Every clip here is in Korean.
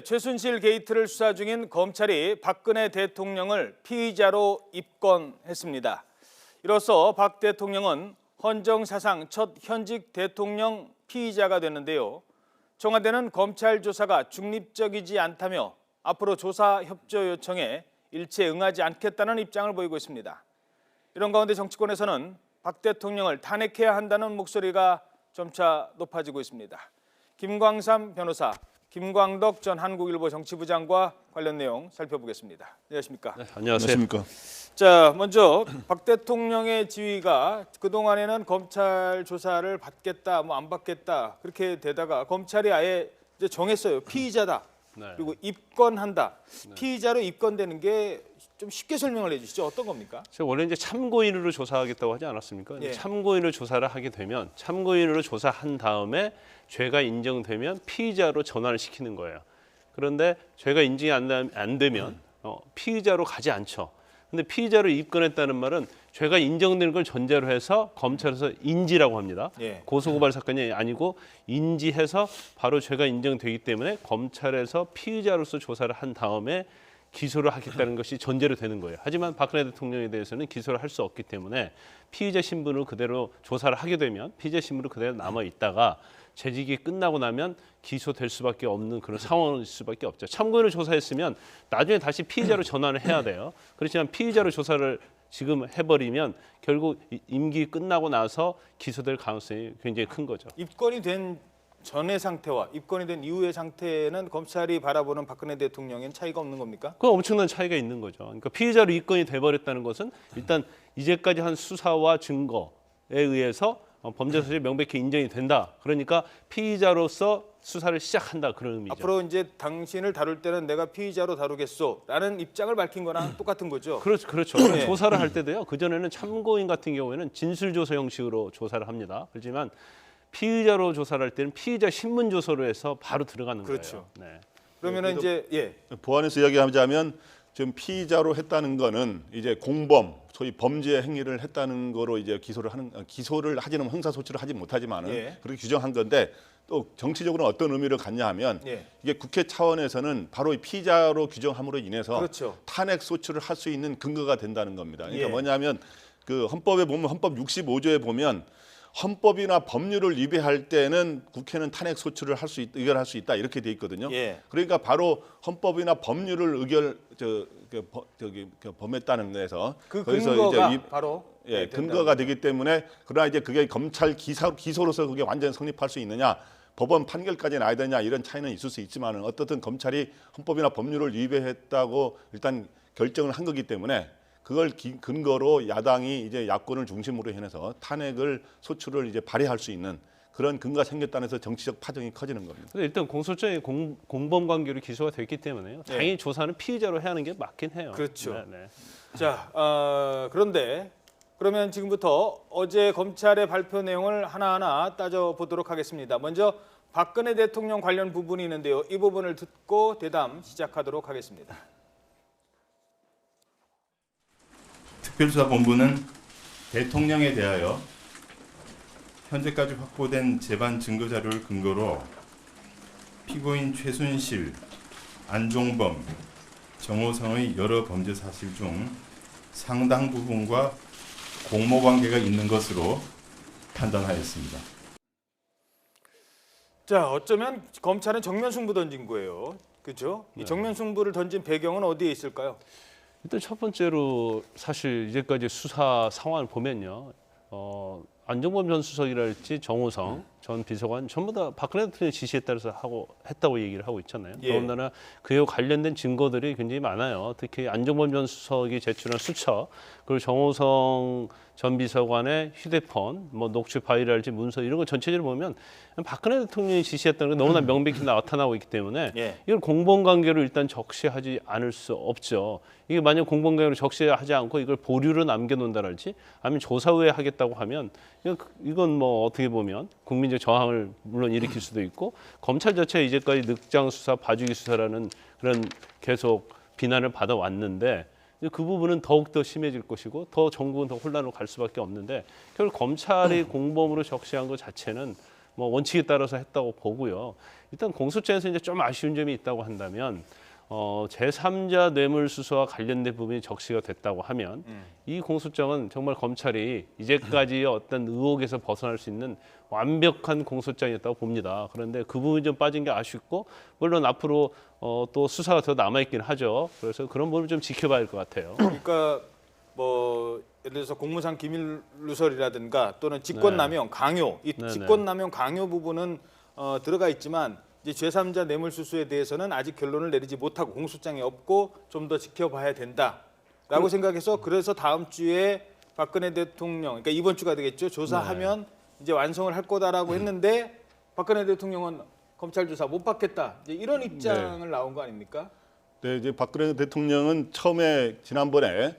최순실 게이트를 수사 중인 검찰이 박근혜 대통령을 피의자로 입건했습니다. 이로써 박 대통령은 헌정 사상 첫 현직 대통령 피의자가 됐는데요. 청와대는 검찰 조사가 중립적이지 않다며 앞으로 조사 협조 요청에 일체 응하지 않겠다는 입장을 보이고 있습니다. 이런 가운데 정치권에서는 박 대통령을 탄핵해야 한다는 목소리가 점차 높아지고 있습니다. 김광삼 변호사, 김광덕 전 한국일보 정치부장과 관련 내용 살펴보겠습니다. 안녕하십니까? 네, 안녕하십니까? 자, 먼저 박 대통령의 지위가 그동안에는 검찰 조사를 받겠다, 안 받겠다 그렇게 되다가 검찰이 아예 이제 정했어요. 피의자다. 네. 그리고 입건한다. 피의자로 입건되는 게 좀 쉽게 설명을 해주시죠. 어떤 겁니까? 원래 이제 참고인으로 조사하겠다고 하지 않았습니까? 예. 참고인으로 조사를 하게 되면 참고인으로 조사한 다음에 죄가 인정되면 피의자로 전환을 시키는 거예요. 그런데 죄가 인정이 안 되면 피의자로 가지 않죠. 근데 피의자로 입건했다는 말은 죄가 인정되는 걸 전제로 해서 검찰에서 인지라고 합니다. 예. 고소고발 사건이 아니고 인지해서 바로 죄가 인정되기 때문에 검찰에서 피의자로서 조사를 한 다음에 기소를 하겠다는 것이 전제로 되는 거예요. 하지만 박근혜 대통령에 대해서는 기소를 할 수 없기 때문에 피의자 신분을 그대로 조사를 하게 되면 피의자 신분으로 그대로 남아 있다가 재직이 끝나고 나면 기소될 수밖에 없는 그런 상황일 수밖에 없죠. 참고인을 조사했으면 나중에 다시 피의자로 전환을 해야 돼요. 그렇지만 피의자로 조사를 지금 해버리면 결국 임기 끝나고 나서 기소될 가능성이 굉장히 큰 거죠. 입건이 된 전의 상태와 입건이 된 이후의 상태는 검찰이 바라보는 박근혜 대통령엔 차이가 없는 겁니까? 그 엄청난 차이가 있는 거죠. 그러니까 피의자로 입건이 돼버렸다는 것은 일단 이제까지 한 수사와 증거에 의해서 범죄 사실이 명백히 인정이 된다. 그러니까 피의자로서 수사를 시작한다 그런 의미죠. 앞으로 이제 당신을 다룰 때는 내가 피의자로 다루겠소라는 입장을 밝힌 거랑 똑같은 거죠. 그렇죠. 네. 조사를 할 때도요. 그전에는 참고인 같은 경우에는 진술조사 형식으로 조사를 합니다. 그렇지만 피의자로 조사를 할 때는 피의자 신문 조서로 해서 바로 들어가는 그렇죠. 거예요. 네. 그러면은 이제 보안에서 이야기하자면 지금 피의자로 했다는 거는 이제 공범, 소위 범죄 행위를 했다는 거로 이제 기소를 하지는 형사 소치를 하지 못하지만은 예. 그렇게 규정한 건데 또 정치적으로 어떤 의미를 갖냐 하면 예. 이게 국회 차원에서는 바로 이 피의자로 규정함으로 인해서 그렇죠. 탄핵 소추를 할 수 있는 근거가 된다는 겁니다. 그러니까 예. 뭐냐면 그 헌법에 보면 헌법 65조에 보면 헌법이나 법률을 위배할 때는 국회는 탄핵 소추를 의결할 수 있다 이렇게 돼 있거든요. 예. 그러니까 바로 헌법이나 법률을 범했다는 데서 그 거기서 근거가 이제 바로 근거가 되기 때문에 그러나 이제 그게 검찰 기소로서 그게 완전 성립할 수 있느냐 법원 판결까지 나야 되냐 이런 차이는 있을 수 있지만은 어떻든 검찰이 헌법이나 법률을 위배했다고 일단 결정을 한 거기 때문에 그걸 근거로 야당이 이제 야권을 중심으로 해서 탄핵을 소추를 이제 발휘할 수 있는 그런 근거가 생겼다는 데서 정치적 파장이 커지는 겁니다. 근데 일단 공소장이 공범 관계로 기소가 됐기 때문에요. 당연히 조사는 피의자로 해야 하는 게 맞긴 해요. 그렇죠. 네. 자, 그런데 그러면 지금부터 어제 검찰의 발표 내용을 하나하나 따져보도록 하겠습니다. 먼저 박근혜 대통령 관련 부분이 있는데요. 이 부분을 듣고 대담 시작하도록 하겠습니다. 특별수사본부는 대통령에 대하여 현재까지 확보된 재반 증거자료를 근거로 피고인 최순실, 안종범, 정호성의 여러 범죄 사실 중 상당 부분과 공모관계가 있는 것으로 판단하였습니다. 자, 어쩌면 검찰은 정면 승부 던진 거예요. 그렇죠? 이 정면 승부를 던진 배경은 어디에 있을까요? 일단 첫 번째로 사실 이제까지 수사 상황을 보면요. 안종범 전 수석이랄지 정호성 전 비서관 전부 다 박근혜 대통령의 지시에 따라서 했다고 얘기를 하고 있잖아요. 예. 더군다나 그에 관련된 증거들이 굉장히 많아요. 특히 안종범 전 수석이 제출한 수첩, 그리고 정호성 전 비서관의 휴대폰, 녹취 파일이랄지 문서 이런 거 전체적으로 보면 박근혜 대통령이 지시했다는 게 너무나 명백히 나타나고 있기 때문에 예. 이걸 공범관계로 일단 적시하지 않을 수 없죠. 이게 만약 공범관계로 적시하지 않고 이걸 보류로 남겨놓는다랄지 아니면 조사 후에 하겠다고 하면 이건 어떻게 보면 국민적 저항을 물론 일으킬 수도 있고 검찰 자체가 이제까지 늑장 수사, 봐주기 수사라는 그런 계속 비난을 받아왔는데 그 부분은 더욱더 심해질 것이고 더 전국은 더 혼란으로 갈 수밖에 없는데 결국 검찰이 공범으로 적시한 것 자체는 원칙에 따라서 했다고 보고요. 일단 공소장에서 이제 좀 아쉬운 점이 있다고 한다면 제3자 뇌물수수와 관련된 부분이 적시가 됐다고 하면 이 공소장은 정말 검찰이 이제까지의 어떤 의혹에서 벗어날 수 있는 완벽한 공소장이었다고 봅니다. 그런데 그 부분이 좀 빠진 게 아쉽고 물론 앞으로 또 수사가 더 남아있긴 하죠. 그래서 그런 부분을 좀 지켜봐야 할 것 같아요. 그러니까 뭐 예를 들어서 공무상 기밀 누설이라든가 또는 직권남용, 강요, 이 네네. 직권남용, 강요 부분은 들어가 있지만 이제 제3자 뇌물수수에 대해서는 아직 결론을 내리지 못하고 공소장이 없고 좀 더 지켜봐야 된다라고 생각해서 그래서 다음 주에 박근혜 대통령, 그러니까 이번 주가 되겠죠. 조사하면 이제 완성을 할 거다라고 했는데 박근혜 대통령은 검찰 조사 못 받겠다. 이제 이런 입장을 나온 거 아닙니까? 네, 이제 박근혜 대통령은 처음에 지난번에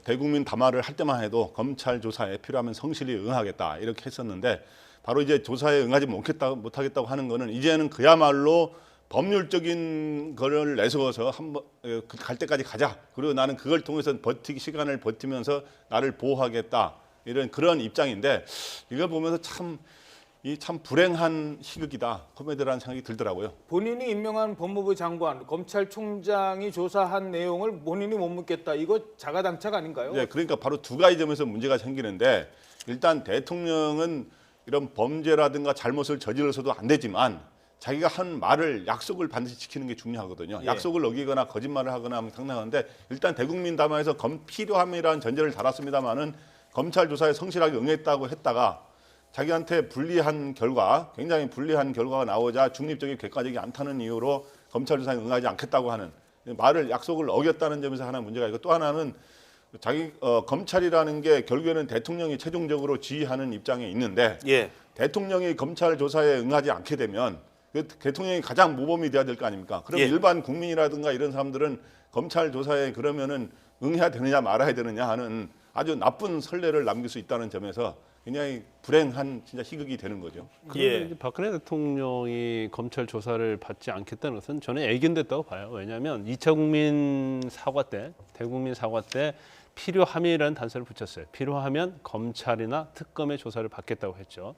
대국민 담화를 할 때만 해도 검찰 조사에 필요하면 성실히 응하겠다 이렇게 했었는데 바로 이제 조사에 응하지 못하겠다고 하는 거는 이제는 그야말로 법률적인 거를 내세워서 한번 갈 때까지 가자. 그리고 나는 그걸 통해서 시간을 버티면서 나를 보호하겠다. 이런 그런 입장인데 이걸 보면서 참 불행한 희극이다. 코미디라는 생각이 들더라고요. 본인이 임명한 법무부 장관, 검찰총장이 조사한 내용을 본인이 못 묻겠다. 이거 자가당착 아닌가요? 네, 그러니까 바로 두 가지 점에서 문제가 생기는데 일단 대통령은 이런 범죄라든가 잘못을 저질러서도 안 되지만 자기가 한 말을 약속을 반드시 지키는 게 중요하거든요. 예. 약속을 어기거나 거짓말을 하거나 하면 상당한데 일단 대국민 담화에서 필요함이라는 전제를 달았습니다마는 검찰 조사에 성실하게 응했다고 했다가 자기한테 굉장히 불리한 결과가 나오자 중립적이 객관적이 않다는 이유로 검찰 조사에 응하지 않겠다고 하는 약속을 어겼다는 점에서 하나 문제가 있고 또 하나는 검찰이라는 게 결국에는 대통령이 최종적으로 지휘하는 입장에 있는데 예. 대통령이 검찰 조사에 응하지 않게 되면 그 대통령이 가장 모범이 돼야 될 거 아닙니까? 그럼 예. 일반 국민이라든가 이런 사람들은 검찰 조사에 그러면은 응해야 되느냐 말아야 되느냐 하는 아주 나쁜 선례를 남길 수 있다는 점에서 굉장히 불행한 진짜 희극이 되는 거죠. 그런데 예. 이제 박근혜 대통령이 검찰 조사를 받지 않겠다는 것은 저는 애견됐다고 봐요. 왜냐하면 2차 국민 사과 때, 대국민 사과 때 필요함이라는 단서를 붙였어요. 필요하면 검찰이나 특검의 조사를 받겠다고 했죠.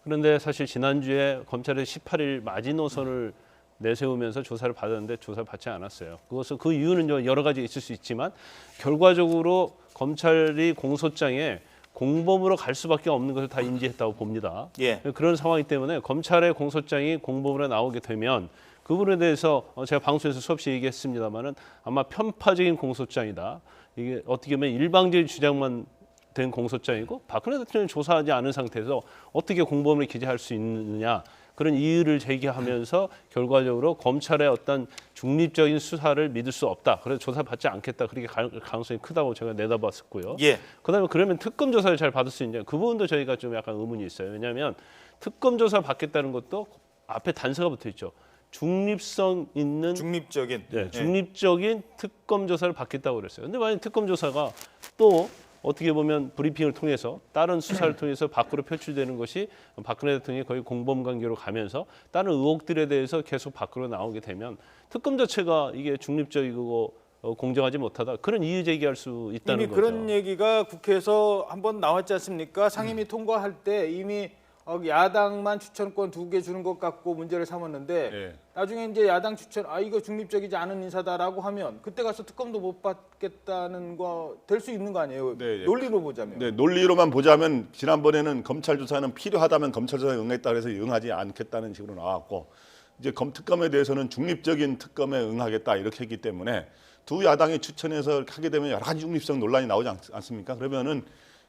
그런데 사실 지난주에 검찰의 18일 마지노선을 내세우면서 조사를 받았는데 조사를 받지 않았어요. 그 이유는 여러 가지 있을 수 있지만 결과적으로 검찰이 공소장에 공범으로 갈 수밖에 없는 것을 다 인지했다고 봅니다. 예. 그런 상황이기 때문에 검찰의 공소장이 공범으로 나오게 되면 그 부분에 대해서 제가 방송에서 수없이 얘기했습니다마는 아마 편파적인 공소장이다. 이게 어떻게 보면 일방적인 주장만 된 공소장이고 박근혜 대통령이 조사하지 않은 상태에서 어떻게 공범을 기재할 수 있느냐 그런 이유를 제기하면서 결과적으로 검찰의 어떤 중립적인 수사를 믿을 수 없다. 그래서 조사받지 않겠다. 그렇게 가능성이 크다고 제가 내다봤었고요. 예. 그다음에 그러면 특검 조사를 잘 받을 수 있냐? 그 부분도 저희가 좀 약간 의문이 있어요. 왜냐하면 특검 조사 받겠다는 것도 앞에 단서가 붙어 있죠. 중립성 있는 중립적인. 중립적인 특검 조사를 받겠다고 그랬어요. 근데 만약 특검 조사가 또 어떻게 보면 브리핑을 통해서 다른 수사를 통해서 밖으로 표출되는 것이 박근혜 대통령이 거의 공범 관계로 가면서 다른 의혹들에 대해서 계속 밖으로 나오게 되면 특검 자체가 이게 중립적이고 공정하지 못하다 그런 이의 제기할 수 있다는 이미 거죠. 그런 얘기가 국회에서 한번 나왔지 않습니까? 상임위 통과할 때 이미 야당만 추천권 2개 주는 것 갖고 문제를 삼았는데 예. 나중에 이제 야당 추천 이거 중립적이지 않은 인사다라고 하면 그때 가서 특검도 못 받겠다는 거 될 수 있는 거 아니에요? 네, 예. 논리로 보자면. 네, 논리로만 보자면 지난번에는 검찰 조사는 필요하다면 검찰 조사에 응했다 그래서 응하지 않겠다는 식으로 나왔고 이제 특검에 대해서는 중립적인 특검에 응하겠다 이렇게 했기 때문에 두 야당이 추천해서 하게 되면 여러 가지 중립성 논란이 나오지 않습니까? 그러면은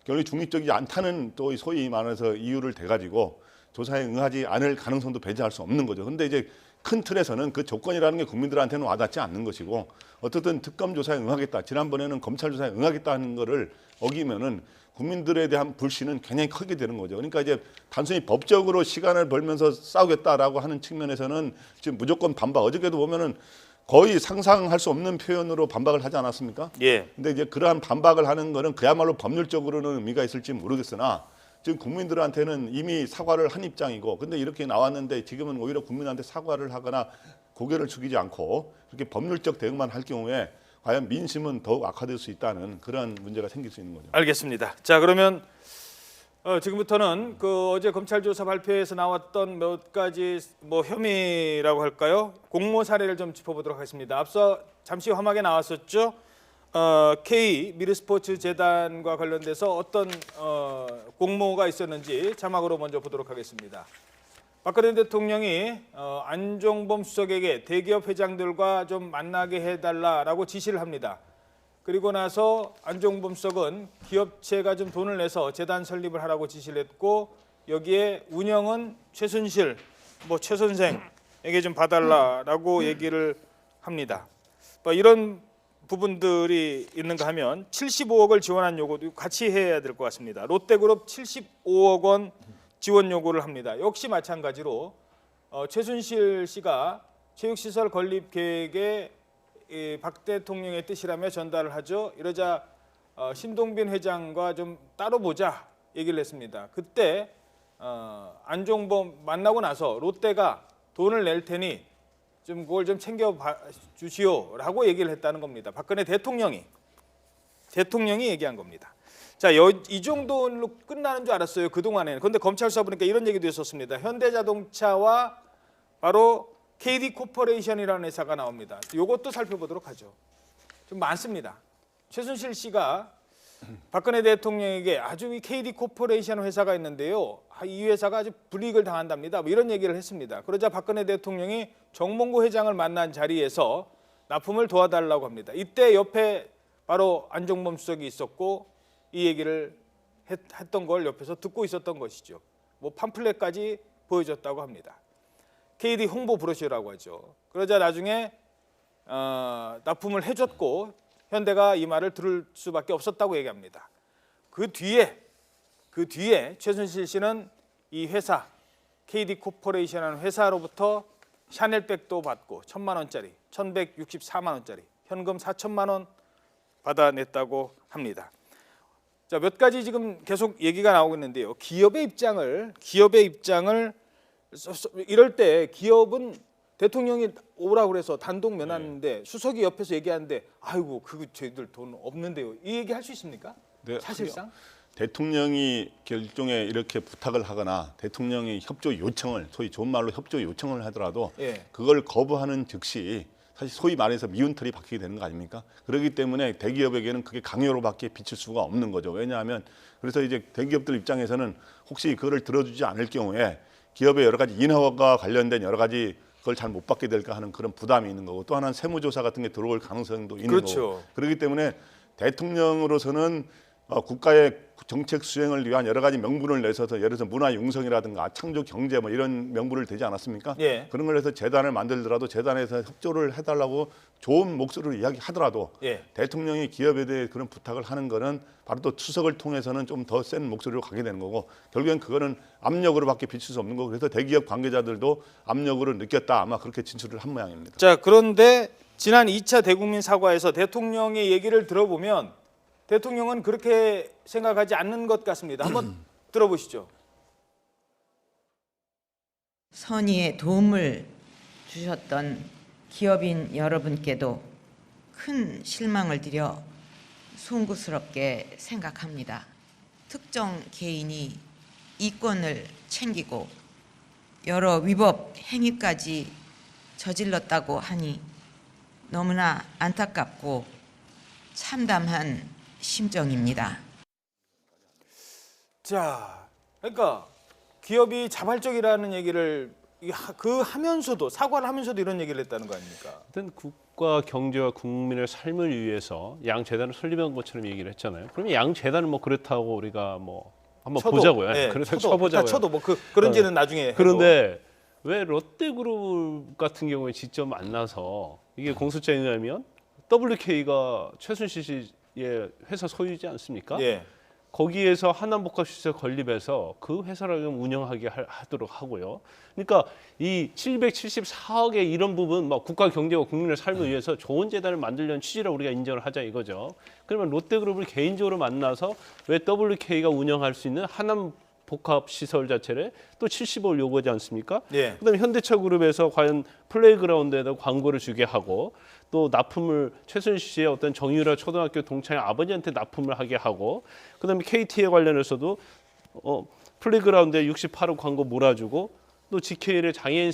결국 중립적이지 않다는 또 소위 말해서 이유를 대가지고 조사에 응하지 않을 가능성도 배제할 수 없는 거죠. 근데 이제 큰 틀에서는 그 조건이라는 게 국민들한테는 와닿지 않는 것이고 어떻든 특검 조사에 응하겠다. 지난번에는 검찰 조사에 응하겠다는 거를 어기면은 국민들에 대한 불신은 굉장히 크게 되는 거죠. 그러니까 이제 단순히 법적으로 시간을 벌면서 싸우겠다라고 하는 측면에서는 지금 무조건 반박. 어저께도 보면은 거의 상상할 수 없는 표현으로 반박을 하지 않았습니까? 예. 근데 이제 그러한 반박을 하는 거는 그야말로 법률적으로는 의미가 있을지 모르겠으나 지금 국민들한테는 이미 사과를 한 입장이고 근데 이렇게 나왔는데 지금은 오히려 국민한테 사과를 하거나 고개를 숙이지 않고 그렇게 법률적 대응만 할 경우에 과연 민심은 더욱 악화될 수 있다는 그런 문제가 생길 수 있는 거죠. 알겠습니다. 자, 그러면 지금부터는 그 어제 검찰 조사 발표에서 나왔던 몇 가지 뭐 혐의라고 할까요? 공모 사례를 좀 짚어보도록 하겠습니다. 앞서 잠시 화막에 나왔었죠. K 미르스포츠 재단과 관련돼서 어떤 공모가 있었는지 자막으로 먼저 보도록 하겠습니다. 박근혜 대통령이 안종범 수석에게 대기업 회장들과 좀 만나게 해달라라고 지시를 합니다. 그리고 나서 안종범 수석은 기업체가 좀 돈을 내서 재단 설립을 하라고 지시를 했고 여기에 운영은 최순실, 최 선생에게 좀 봐달라라고 얘기를 합니다. 이런 부분들이 있는가 하면 75억을 지원한 요구도 같이 해야 될 것 같습니다. 롯데그룹 75억 원 지원 요구를 합니다. 역시 마찬가지로 최순실 씨가 체육시설 건립 계획에 박 대통령의 뜻이라며 전달을 하죠. 이러자 신동빈 회장과 좀 따로 보자 얘기를 했습니다. 그때 안종범 만나고 나서 롯데가 돈을 낼 테니 좀 그걸 좀 챙겨 주시오라고 얘기를 했다는 겁니다. 박근혜 대통령이 얘기한 겁니다. 자, 이 정도로 끝나는 줄 알았어요. 그동안에는. 그런데 검찰 수사 보니까 이런 얘기도 있었습니다. 현대자동차와 바로 KD 코퍼레이션이라는 회사가 나옵니다. 이것도 살펴보도록 하죠. 좀 많습니다. 최순실 씨가 박근혜 대통령에게 아주 이 KD 코퍼레이션 회사가 있는데요. 이 회사가 아주 불이익을 당한답니다. 이런 얘기를 했습니다. 그러자 박근혜 대통령이 정몽구 회장을 만난 자리에서 납품을 도와달라고 합니다. 이때 옆에 바로 안종범 수석이 있었고 이 얘기를 했던 걸 옆에서 듣고 있었던 것이죠. 팜플렛까지 보여줬다고 합니다. KD 홍보 브로셔라고 하죠. 그러자 나중에 납품을 해줬고 현대가 이 말을 들을 수밖에 없었다고 얘기합니다. 그 뒤에 최순실 씨는 이 회사 KD 코퍼레이션이라는 회사로부터 샤넬백도 받고 1,000만 원짜리, 1,164만 원짜리 현금 4천만 원 받아냈다고 합니다. 자, 몇 가지 지금 계속 얘기가 나오고 있는데요. 기업의 입장을 이럴 때 기업은 대통령이 오라고 그래서 단독 면하는데 수석이 옆에서 얘기하는데 아이고 그거 저희들 돈 없는데요. 이 얘기 할 수 있습니까? 네, 사실상? 대통령이 결정에 이렇게 부탁을 하거나 대통령이 협조 요청을 소위 좋은 말로 협조 요청을 하더라도 그걸 거부하는 즉시 사실 소위 말해서 미운 털이 박히게 되는 거 아닙니까? 그렇기 때문에 대기업에게는 그게 강요로밖에 비칠 수가 없는 거죠. 왜냐하면 그래서 이제 대기업들 입장에서는 혹시 그거를 들어주지 않을 경우에 기업의 여러 가지 인허가 관련된 여러 가지 그걸 잘 못 받게 될까 하는 그런 부담이 있는 거고 또 하나는 세무조사 같은 게 들어올 가능성도 있는 거고 그렇기 때문에 대통령으로서는 국가의 정책 수행을 위한 여러 가지 명분을 내서서 예를 들어서 문화융성이라든가 창조 경제 이런 명분을 대지 않았습니까? 그런 걸 해서 재단을 만들더라도 재단에서 협조를 해달라고 좋은 목소리로 이야기하더라도 대통령이 기업에 대해 그런 부탁을 하는 거는 바로 또 수석을 통해서는 좀 더 센 목소리로 가게 되는 거고 결국엔 그거는 압력으로밖에 비칠 수 없는 거고 그래서 대기업 관계자들도 압력으로 느꼈다 아마 그렇게 진술을 한 모양입니다. 자, 그런데 지난 2차 대국민 사과에서 대통령의 얘기를 들어보면 대통령은 그렇게 생각하지 않는 것 같습니다. 한번 들어보시죠. 선의의 도움을 주셨던 기업인 여러분께도 큰 실망을 드려 송구스럽게 생각합니다. 특정 개인이 이권을 챙기고 여러 위법 행위까지 저질렀다고 하니 너무나 안타깝고 참담한 심정입니다. 자, 그러니까 기업이 자발적이라는 얘기를 하면서도 사과를 하면서도 이런 얘기를 했다는 거 아닙니까? 하여튼 국가 경제와 국민의 삶을 위해서 양 재단을 설립한 것처럼 얘기를 했잖아요. 그러면 양 재단은 그렇다고 우리가 한번 보자고요. 그래서 쳐보자고요. 그런지는 나중에. 해도. 그런데 왜 롯데그룹 같은 경우에 직접 만나서 이게 공소장에 의하면 WK가 최순실 씨의 회사 소유지 않습니까? 거기에서 한남복합시설 건립해서 그 회사를 운영하게 하도록 하고요. 그러니까 이 774억의 이런 부분 국가 경제와 국민의 삶을 위해서 좋은 재단을 만들려는 취지를 우리가 인정을 하자 이거죠. 그러면 롯데그룹을 개인적으로 만나서 왜 WK가 운영할 수 있는 한남복합시설 자체를 또 70억을 요구하지 않습니까? 그다음에 현대차그룹에서 과연 플레이그라운드에다 광고를 주게 하고 또 납품을 최순실 씨의 어떤 정유라 초등학교 동창의 아버지한테 납품을 하게 하고 그다음에 KT에 관련해서도 플레이그라운드에 68억 광고 몰아주고 또 GK를 장애인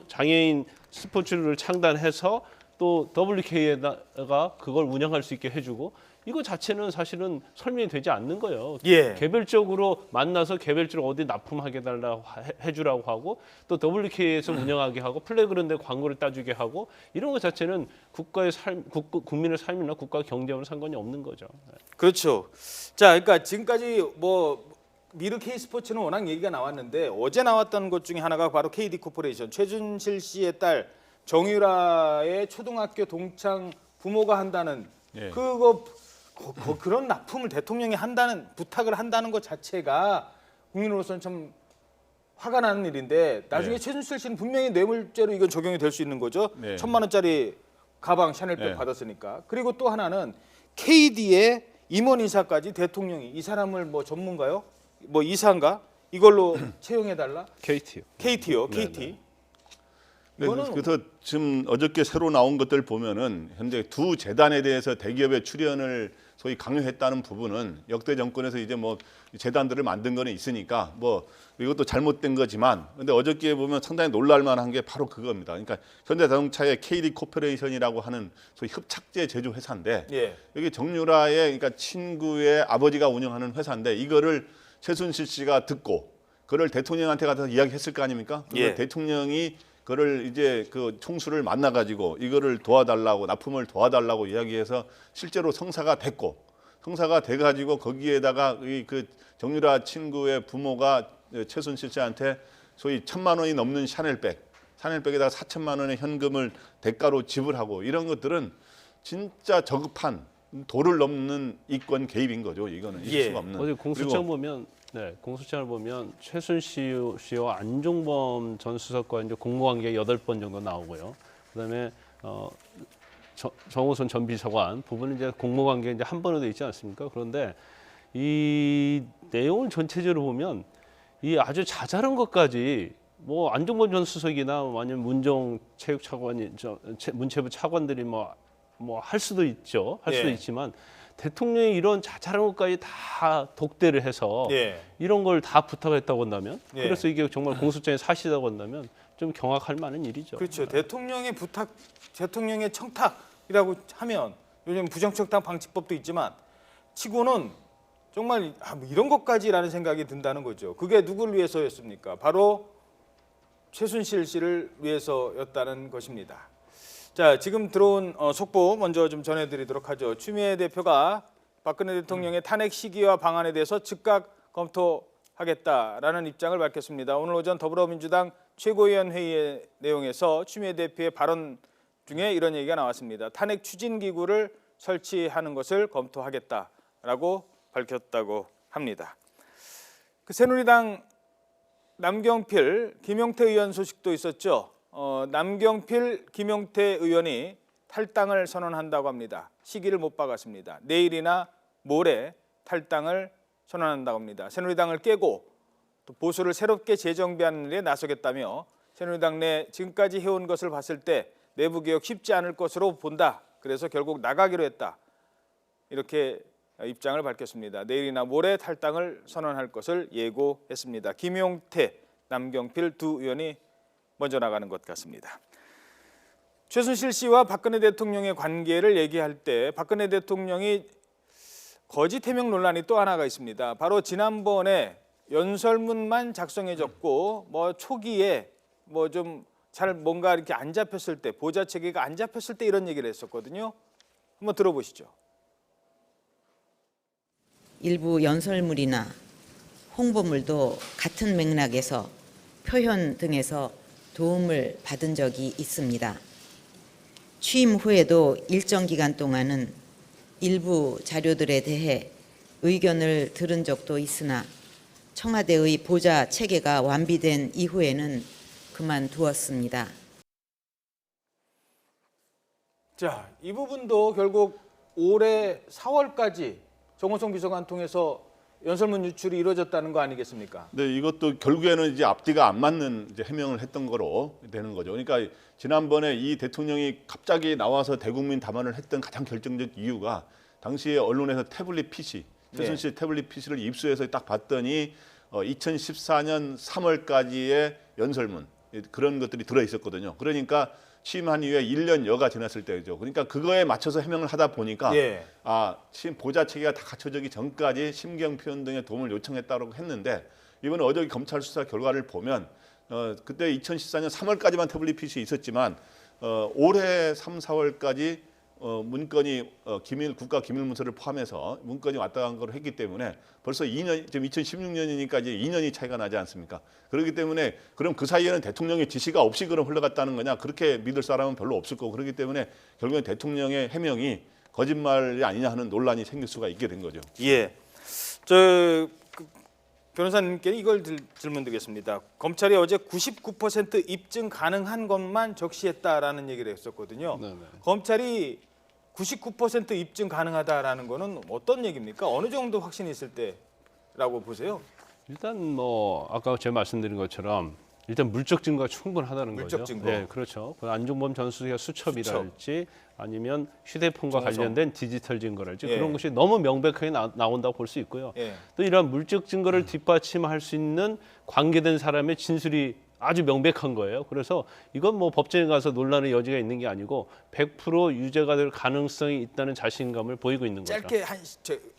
장애인 스포츠를 창단해서 또 WK에다가 그걸 운영할 수 있게 해주고 이거 자체는 사실은 설명이 되지 않는 거예요. 예. 개별적으로 만나서 개별적으로 어디 납품하게 달라고 해주라고 하고 또 WK에서 운영하게 하고 플레이그라운드에 광고를 따주게 하고 이런 것 자체는 국가의 국민의 삶이나 국가 경제와는 상관이 없는 거죠. 그렇죠. 자, 그러니까 지금까지 뭐 미르 K스포츠는 워낙 얘기가 나왔는데 어제 나왔던 것 중에 하나가 바로 KD 코퍼레이션 최순실 씨의 딸 정유라의 초등학교 동창 부모가 한다는 예. 그런 납품을 대통령이 한다는 부탁을 한다는 것 자체가 국민으로서는 참 화가 나는 일인데 나중에 네. 최순실 씨는 분명히 뇌물죄로 이건 적용이 될 수 있는 거죠. 네. 1,000만 원짜리 가방 샤넬백 네. 받았으니까. 그리고 또 하나는 KD의 임원 인사까지 대통령이 이 사람을 뭐 전문가요? 뭐 이사인가? 이걸로 채용해 달라? KT요. KT요. 네, KT. 네. 이거는 그래서 지금 어저께 새로 나온 것들 보면은 현재 두 재단에 대해서 대기업의 출연을 소위 강요했다는 부분은 역대 정권에서 이제 뭐 재단들을 만든 거는 있으니까 뭐 이것도 잘못된 거지만 근데 어저께 보면 상당히 놀랄만한 게 바로 그겁니다. 그러니까 현대자동차의 KD 코퍼레이션이라고 하는 소위 협착제 제조 회사인데 예. 여기 정유라의 그러니까 친구의 아버지가 운영하는 회사인데 이거를 최순실 씨가 듣고 그걸 대통령한테 가서 이야기했을 거 아닙니까? 예. 대통령이 그거를 이제 그 총수를 만나 가지고 이거를 도와달라고 납품을 도와달라고 이야기해서 실제로 성사가 됐고 성사가 돼 가지고 거기에다가 이 그 정유라 친구의 부모가 최순실 씨한테 소위 1,000만 원이 넘는 샤넬백에다가 4천만 원의 현금을 대가로 지불하고 이런 것들은 진짜 저급한 도를 넘는 이권 개입인 거죠. 이거는 있을 예. 수가 없는. 어제 공소장 그리고 보면 공소장을 보면 최순실 씨와 안종범 전 수석과 이제 공모관계 8번 정도 나오고요. 그다음에 정호선 전 비서관 부분은 이제 공모관계 이제 한 번으로 돼 있지 않습니까? 그런데 이 내용을 전체적으로 보면 이 아주 자잘한 것까지 뭐 안종범 전 수석이나 아니면 문정 체육차관이 문체부 차관들이 뭐 할 수도 있죠. 할 수도 예. 있지만 대통령이 이런 자잘한 것까지 다 독대를 해서 예. 이런 걸 다 부탁했다고 한다면 예. 그래서 이게 정말 공소장에 사실이라고 한다면 좀 경악할 만한 일이죠. 그렇죠. 대통령의 부탁, 대통령의 청탁이라고 하면 요즘 부정청탁 방지법도 있지만 치고는 정말 뭐 이런 것까지라는 생각이 든다는 거죠. 그게 누구를 위해서였습니까? 바로 최순실 씨를 위해서였다는 것입니다. 자, 지금 들어온 속보 먼저 좀 전해드리도록 하죠. 추미애 대표가 박근혜 대통령의 탄핵 시기와 방안에 대해서 즉각 검토하겠다라는 입장을 밝혔습니다. 오늘 오전 더불어민주당 최고위원 회의의 내용에서 추미애 대표의 발언 중에 이런 얘기가 나왔습니다. 탄핵 추진 기구를 설치하는 것을 검토하겠다라고 밝혔다고 합니다. 그 새누리당 남경필, 김용태 의원 소식도 있었죠. 남경필, 김용태 의원이 탈당을 선언한다고 합니다. 시기를 못 박았습니다. 내일이나 모레 탈당을 선언한다고 합니다. 새누리당을 깨고 또 보수를 새롭게 재정비하는 일에 나서겠다며 새누리당 내 지금까지 해온 것을 봤을 때 내부 개혁 쉽지 않을 것으로 본다. 그래서 결국 나가기로 했다. 이렇게 입장을 밝혔습니다. 내일이나 모레 탈당을 선언할 것을 예고했습니다. 김용태, 남경필 두 의원이 먼저 나가는 것 같습니다. 최순실 씨와 박근혜 대통령의 관계를 얘기할 때 박근혜 대통령이 거짓 해명 논란이 또 하나가 있습니다. 바로 지난번에 연설문만 작성해줬고 뭐 초기에 뭐 좀 잘 뭔가 이렇게 안 잡혔을 때 보좌 체계가 안 잡혔을 때 이런 얘기를 했었거든요. 한번 들어보시죠. 일부 연설물이나 홍보물도 같은 맥락에서 표현 등에서 도움을 받은 적이 있습니다. 취임 후에도 일정 기간 동안은 일부 자료들에 대해 의견을 들은 적도 있으나 청와대의 보좌 체계가 완비된 이후에는 그만두었습니다. 자, 이 부분도 결국 올해 4월까지 정호성 비서관 통해서 연설문 유출이 이루어졌다는 거 아니겠습니까? 네, 이것도 결국에는 이제 앞뒤가 안 맞는 이제 해명을 했던 거로 되는 거죠. 그러니까 지난번에 이 대통령이 갑자기 나와서 대국민 담화를 했던 가장 결정적 이유가 당시에 언론에서 태블릿 PC, 최순실 태블릿 PC를 입수해서 딱 봤더니 2014년 3월까지의 연설문 그런 것들이 들어 있었거든요. 그러니까 취임한 이후에 1년 여가 지났을 때죠. 그러니까 그거에 맞춰서 해명을 하다 보니까 예. 취임 보좌 체계가 다 갖춰지기 전까지 심경 표현 등의 도움을 요청했다고 했는데 이번에 어저께 검찰 수사 결과를 보면 그때 2014년 3월까지만 태블릿 PC 있었지만 올해 3, 4월까지 문건이 국가 기밀 문서를 포함해서 문건이 왔다 간 걸 했기 때문에 벌써 2년, 지금 2016년이니까 이제 2년이 차이가 나지 않습니까? 그렇기 때문에 그럼 그 사이에는 대통령의 지시가 없이 그럼 흘러갔다는 거냐? 그렇게 믿을 사람은 별로 없을 거고 그렇기 때문에 결국엔 대통령의 해명이 거짓말이 아니냐 하는 논란이 생길 수가 있게 된 거죠. 예. 변호사님께 이걸 질문드리겠습니다. 검찰이 어제 99% 입증 가능한 것만 적시했다라는 얘기를 했었거든요. 네네. 검찰이 99% 입증 가능하다라는 거는 어떤 얘기입니까? 어느 정도 확신이 있을 때라고 보세요? 일단 뭐 아까 제가 말씀드린 것처럼 일단 물적 증거가 충분하다는 물적 거죠. 증거. 네, 그렇죠. 그 안종범 전 수석의 수첩이랄지 아니면 휴대폰과 정성. 관련된 디지털 증거랄지 예. 그런 것이 너무 명백하게 나온다고 볼 수 있고요. 예. 또 이러한 물적 증거를 뒷받침할 수 있는 관계된 사람의 진술이 아주 명백한 거예요. 그래서 이건 뭐 법정에 가서 논란의 여지가 있는 게 아니고 100% 유죄가 될 가능성이 있다는 자신감을 보이고 있는 거죠. 짧게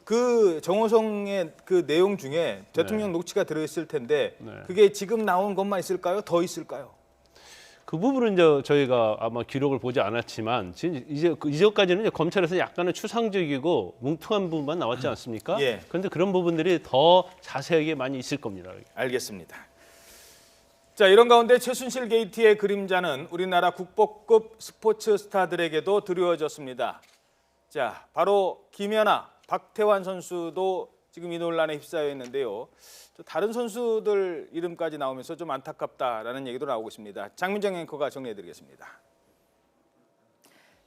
그 정호성의 그 내용 중에 대통령 녹취가 들어있을 텐데 네. 그게 지금 나온 것만 있을까요? 더 있을까요? 그 부분은 이제 저희가 아마 기록을 보지 않았지만 지금 이제까지는 검찰에서 약간은 추상적이고 뭉퉁한 부분만 나왔지 않습니까? 예. 그런데 그런 부분들이 더 자세하게 많이 있을 겁니다. 알겠습니다. 자, 이런 가운데 최순실 게이트의 그림자는 우리나라 국보급 스포츠 스타들에게도 드리워졌습니다. 자, 바로 김연아, 박태환 선수도 지금 이 논란에 휩싸여 있는데요. 다른 선수들 이름까지 나오면서 좀 안타깝다라는 얘기도 나오고 있습니다. 장민정 앵커가 정리해드리겠습니다.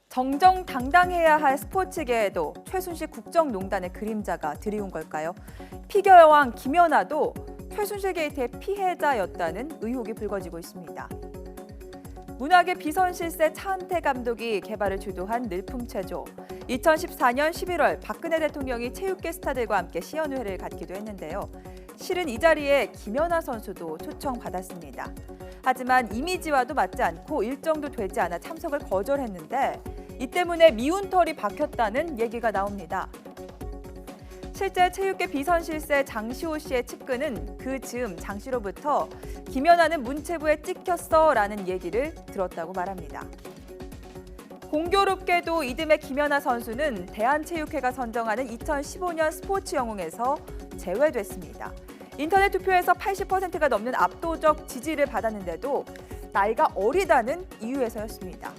정정당당해야 할 스포츠계에도 최순실 국정농단의 그림자가 드리운 걸까요? 피겨 여왕 김연아도 최순실 게이트의 피해자였다는 의혹이 불거지고 있습니다. 문학의 비선실세 차은태 감독이 개발을 주도한 늘품체조. 2014년 11월 박근혜 대통령이 체육계 스타들과 함께 시연회를 갖기도 했는데요. 실은 이 자리에 김연아 선수도 초청받았습니다. 하지만 이미지와도 맞지 않고 일정도 되지 않아 참석을 거절했는데 이 때문에 미운 털이 박혔다는 얘기가 나옵니다. 실제 체육계 비선실세 장시호 씨의 측근은 그 즈음 장 씨로부터 김연아는 문체부에 찍혔어라는 얘기를 들었다고 말합니다. 공교롭게도 이듬해 김연아 선수는 대한체육회가 선정하는 2015년 스포츠 영웅에서 제외됐습니다. 인터넷 투표에서 80%가 넘는 압도적 지지를 받았는데도 나이가 어리다는 이유에서였습니다.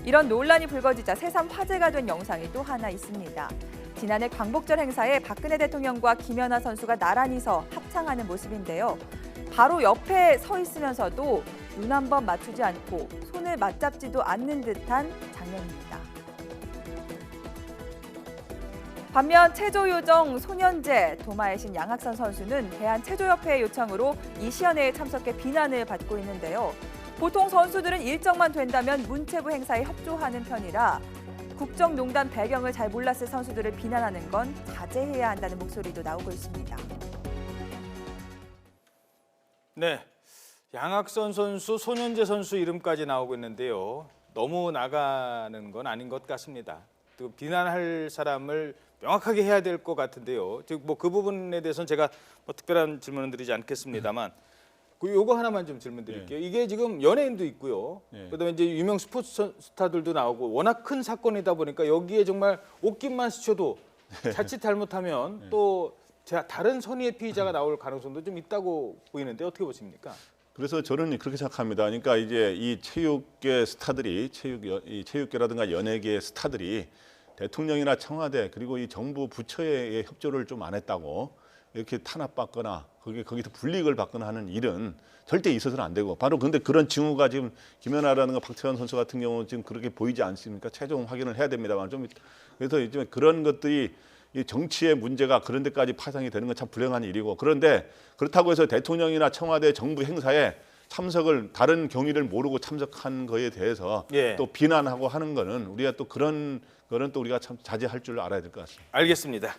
이런 논란이 불거지자 새삼 화제가 된 영상이 또 하나 있습니다. 지난해 광복절 행사에 박근혜 대통령과 김연아 선수가 나란히 서 합창하는 모습인데요. 바로 옆에 서 있으면서도 눈 한 번 맞추지 않고 손을 맞잡지도 않는 듯한 장면입니다. 반면 체조요정 손현재, 도마의 신 양학선 선수는 대한체조협회의 요청으로 이 시연회에 참석해 비난을 받고 있는데요. 보통 선수들은 일정만 된다면 문체부 행사에 협조하는 편이라 국정농단 배경을 잘 몰랐을 선수들을 비난하는 건 자제해야 한다는 목소리도 나오고 있습니다. 네, 양학선 선수, 손현재 선수 이름까지 나오고 있는데요. 너무 나가는 건 아닌 것 같습니다. 또 비난할 사람을 명확하게 해야 될 것 같은데요. 뭐 그 부분에 대해서는 제가 뭐 특별한 질문은 드리지 않겠습니다만 요거 하나만 좀 질문드릴게요. 이게 지금 연예인도 있고요. 그다음에 이제 유명 스포츠 스타들도 나오고 워낙 큰 사건이다 보니까 여기에 정말 옷깃만 스쳐도 자칫 잘못하면 또 다른 선의의 피의자가 나올 가능성도 좀 있다고 보이는데 어떻게 보십니까? 그래서 저는 그렇게 생각합니다. 그러니까 이제 이 체육계 스타들이 이 체육계라든가 연예계 스타들이 대통령이나 청와대 그리고 이 정부 부처의 협조를 좀 안 했다고 이렇게 탄압받거나 거기서 불이익을 받거나 하는 일은 절대 있어서는 안 되고 바로 근데 그런 징후가 지금 김연아라든가 박태환 선수 같은 경우는 지금 그렇게 보이지 않습니까? 최종 확인을 해야 됩니다만 좀 그래서 이제 그런 것들이 이 정치의 문제가 그런 데까지 파상이 되는 건 참 불행한 일이고 그런데 그렇다고 해서 대통령이나 청와대 정부 행사에 참석을 다른 경위를 모르고 참석한 거에 대해서 예. 또 비난하고 하는 거는 우리가 또 그런 거는 또 우리가 참 자제할 줄 알아야 될 것 같습니다. 알겠습니다.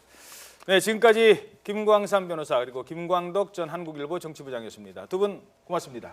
네, 지금까지 김광삼 변호사 그리고 김광덕 전 한국일보 정치부장이었습니다. 두 분 고맙습니다.